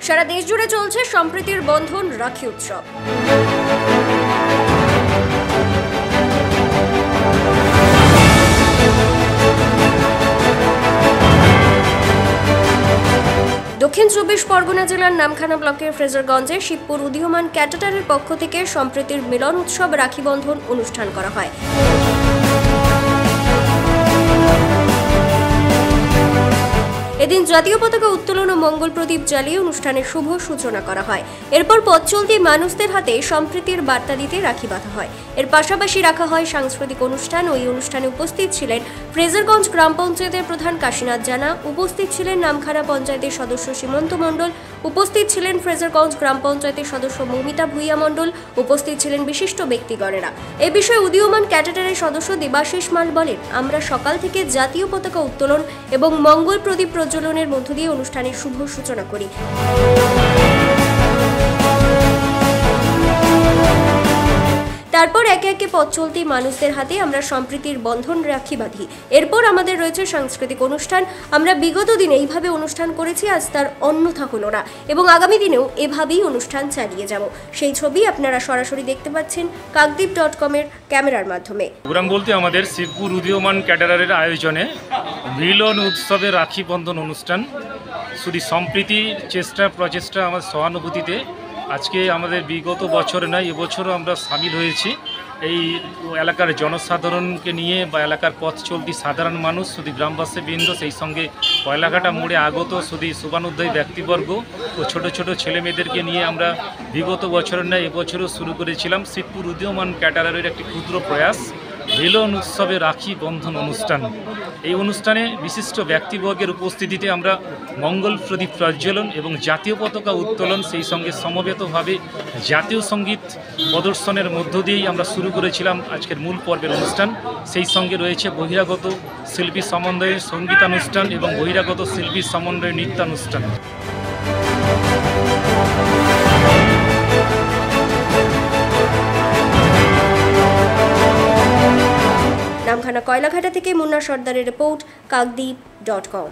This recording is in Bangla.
সারা দেশ জুড়ে চলছে সম্প্রীতির বন্ধন রাখি উৎসব। দক্ষিণ ২৪ পরগনা জেলার নামখানা ব্লকের ফ্রেজারগঞ্জে শিবপুর উদীয়মান ক্যাটাটারের পক্ষ থেকে সম্প্রীতির মিলন উৎসব রাখি বন্ধন অনুষ্ঠান করা হয়। এদিন জাতীয় পতাকা উত্তোলন ও মঙ্গল প্রদীপ জ্বালিয়ে অনুষ্ঠানের শুভ সূচনা করা হয়। এরপর পথ চলতি মানুষদের হাতে সম্প্রীতির বার্তা দিতে রাখি বাঁধা হয়। এর পাশাপাশি রাখা হয় সাংস্কৃতিক অনুষ্ঠান। ওই অনুষ্ঠানে উপস্থিত ছিলেন ফ্রেজারগঞ্জ গ্রাম পঞ্চায়েতের প্রধান কাশীনাথ জানা, উপস্থিত ছিলেন নামখানা পঞ্চায়েতের সদস্য সীমন্ত মণ্ডল, উপস্থিত ছিলেন ফ্রেজারগঞ্জ গ্রাম পঞ্চায়েতের সদস্য মৌমিতা ভূঁইয়া মণ্ডল, উপস্থিত ছিলেন বিশিষ্ট ব্যক্তিগণেরা। এ বিষয়ে উদীয়মান ক্যাটাটারের সদস্য দেবাশিস মাল বলেন, আমরা সকাল থেকে জাতীয় পতাকা উত্তোলন এবং মঙ্গল প্রদীপ প্রজ্বলনের মধ্য দিয়ে অনুষ্ঠানের শুভ সূচনা করি। তারপর একে একে পথ চলতি মানুষদের হাতে আমরা সম্প্রীতির বন্ধন রাখি বাঁধি। এরপর আমাদের রয়েছে সাংস্কৃতিক অনুষ্ঠান। আমরা বিগত দিনে এইভাবে অনুষ্ঠান করেছি, আজ তার অন্যথা হলো না এবং আগামী দিনেও এভাবেই অনুষ্ঠান চালিয়ে যাব। সেই ছবি আপনারা সরাসরি দেখতে পাচ্ছেন কাকদ্বীপ.com-এর ক্যামেরার মাধ্যমে। প্রোগ্রাম বলতে আমাদের শিবপুর উদীয়মান ক্যাটারারের আয়োজনে মিলন উৎসবে রাখি বন্ধন অনুষ্ঠান, শুধু সম্প্রীতির প্রচেষ্টা আমার সহানুভূতিতে আজকে আমাদের বিগত বছরে নয়, এবছরও আমরা সামিল হয়েছি। এই এলাকার জনসাধারণকে নিয়ে বা এলাকার পথ চলতি সাধারণ মানুষ, শুধু গ্রামবাসী বৃন্দ, সেই সঙ্গে কয়লাঘাটা মোড়ে আগত শুধু শুভানুধ্যায়ী ব্যক্তিবর্গ ও ছোট ছোট ছেলেমেয়েদেরকে নিয়ে আমরা বিগত বছরের নয়, এবছরও শুরু করেছিলাম শিবপুর উদীয়মান ক্যাটারারের একটি ক্ষুদ্র প্রয়াস মিলন উৎসবে রাখি বন্ধন অনুষ্ঠান। এই অনুষ্ঠানে বিশিষ্ট ব্যক্তিবর্গের উপস্থিতিতে আমরা মঙ্গল প্রদীপ প্রজ্বলন এবং জাতীয় পতাকা উত্তোলন, সেই সঙ্গে সমবেতভাবে জাতীয় সঙ্গীত প্রদর্শনের মধ্য দিয়েই আমরা শুরু করেছিলাম আজকের মূল পর্বের অনুষ্ঠান। সেই সঙ্গে রয়েছে বহিরাগত শিল্পী সমন্বয়ের সঙ্গীতানুষ্ঠান এবং বহিরাগত শিল্পী সমন্বয়ের নৃত্যানুষ্ঠান। নামখানা কয়লাঘাটা থেকে মুন্না সর্দারের রিপোর্ট, কাকদ্বীপ.com।